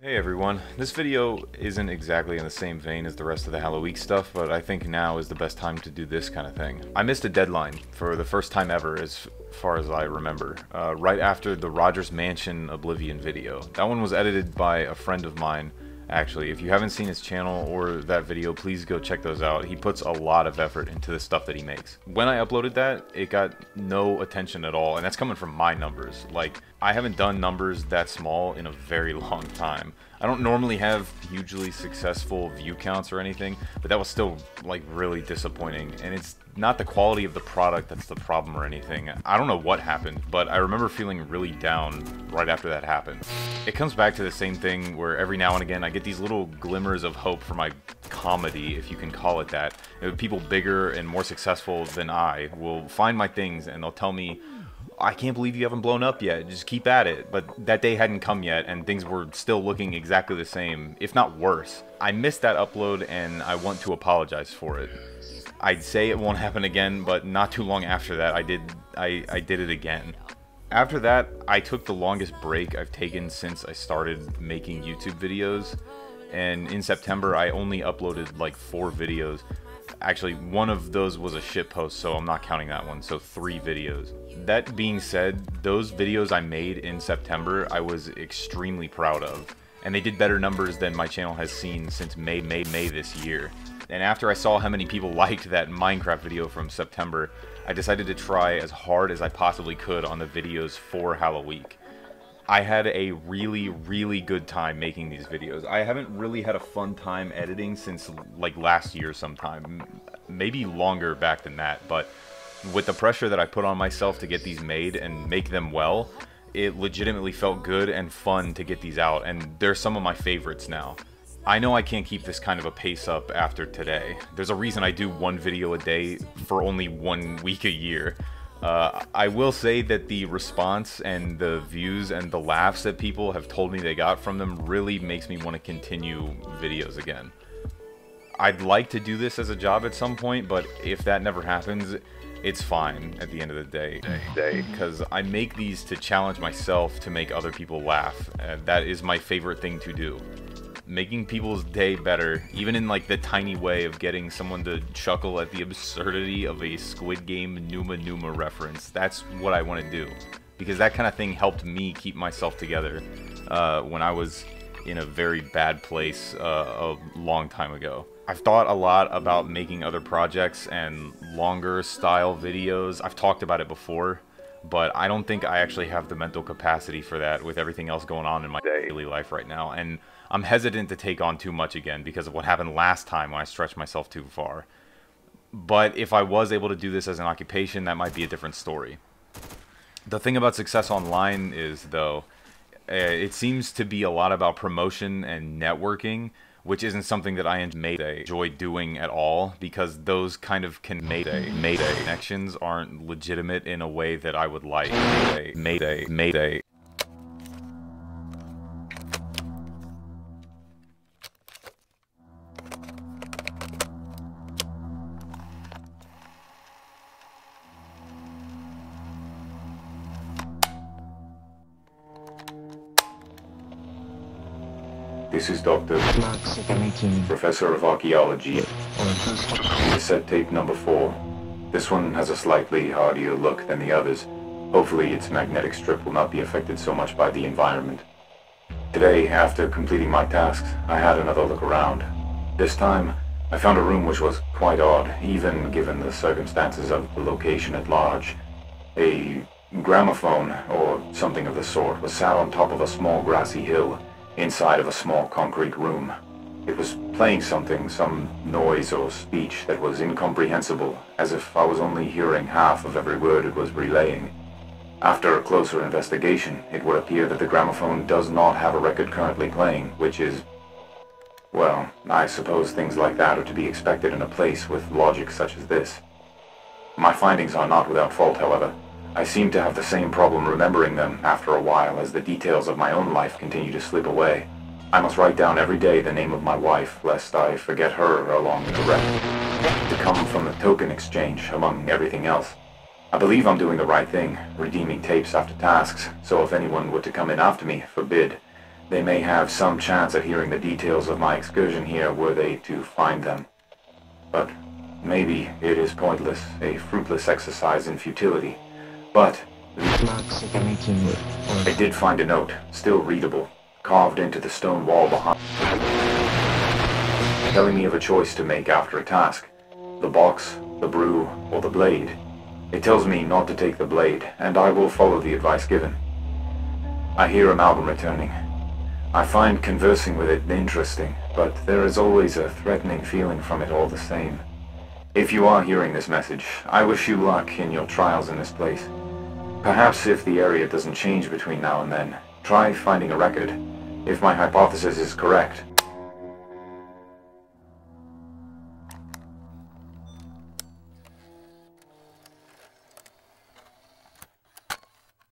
Hey everyone, this video isn't exactly in the same vein as the rest of the Halloweek stuff, but I think now is the best time to do this kind of thing. I missed a deadline for the first time ever as far as I remember, right after the Rogers Mansion Oblivion video. That one was edited by a friend of mine. Actually, if you haven't seen his channel or that video, please go check those out. He puts a lot of effort into the stuff that he makes. When I uploaded that, it got no attention at all, and that's coming from my numbers. Like, I haven't done numbers that small in a very long time. I don't normally have hugely successful view counts or anything, but that was still, like, really disappointing. And it's not the quality of the product that's the problem or anything. I don't know what happened, but I remember feeling really down right after that happened. It comes back to the same thing where every now and again I get these little glimmers of hope for my comedy, if you can call it that. People bigger and more successful than I will find my things and they'll tell me, I can't believe you haven't blown up yet, just keep at it. But that day hadn't come yet and things were still looking exactly the same, if not worse. I missed that upload and I want to apologize for it. I'd say it won't happen again, but not too long after that I did it again. After that, I took the longest break I've taken since I started making YouTube videos, and in September I only uploaded like 4 videos. Actually, one of those was a shitpost, so I'm not counting that one, so 3 videos. That being said, those videos I made in September I was extremely proud of, and they did better numbers than my channel has seen since May this year. And after I saw how many people liked that Minecraft video from September, I decided to try as hard as I possibly could on the videos for Halloweek. I had a really good time making these videos. I haven't really had a fun time editing since like last year sometime, maybe longer back than that, but with the pressure that I put on myself to get these made and make them well, it legitimately felt good and fun to get these out, and they're some of my favorites now. I know I can't keep this kind of a pace up after today. There's a reason I do 1 video a day for only 1 week a year. I will say that the response and the views and the laughs that people have told me they got from them really makes me want to continue videos again. I'd like to do this as a job at some point, but if that never happens, it's fine at the end of the day. Because I make these to challenge myself to make other people laugh. That is my favorite thing to do. Making people's day better, even in like the tiny way of getting someone to chuckle at the absurdity of a Squid Game Numa Numa reference. That's what I want to do, because that kind of thing helped me keep myself together when I was in a very bad place a long time ago. I've thought a lot about making other projects and longer style videos. I've talked about it before, but I don't think I actually have the mental capacity for that with everything else going on in my daily life right now. And I'm hesitant to take on too much again because of what happened last time when I stretched myself too far. But if I was able to do this as an occupation, that might be a different story. The thing about success online is, though, it seems to be a lot about promotion and networking, which isn't something that I enjoy doing at all, because those kind of connections aren't legitimate in a way that I would like. Mayday. This is Dr. Professor of Archaeology. Cassette tape number 4. This one has a slightly hardier look than the others. Hopefully its magnetic strip will not be affected so much by the environment. Today, after completing my tasks, I had another look around. This time, I found a room which was quite odd, even given the circumstances of the location at large. A gramophone, or something of the sort, was sat on top of a small grassy hill, inside of a small concrete room. It was playing something, some noise or speech that was incomprehensible, as if I was only hearing half of every word it was relaying. After a closer investigation, it would appear that the gramophone does not have a record currently playing, which is... well, I suppose things like that are to be expected in a place with logic such as this. My findings are not without fault, however. I seem to have the same problem remembering them after a while as the details of my own life continue to slip away. I must write down every day the name of my wife, lest I forget her along the wreck. To come from the token exchange, among everything else. I believe I'm doing the right thing, redeeming tapes after tasks, so if anyone were to come in after me, forbid, They may have some chance at hearing the details of my excursion here were they to find them. But maybe it is pointless, a fruitless exercise in futility. But I did find a note, still readable, carved into the stone wall behind, telling me of a choice to make after a task. The box, the brew, or the blade. It tells me not to take the blade, and I will follow the advice given. I hear Amalgam returning. I find conversing with it interesting, but there is always a threatening feeling from it all the same. If you are hearing this message, I wish you luck in your trials in this place. Perhaps if the area doesn't change between now and then, try finding a record. If my hypothesis is correct,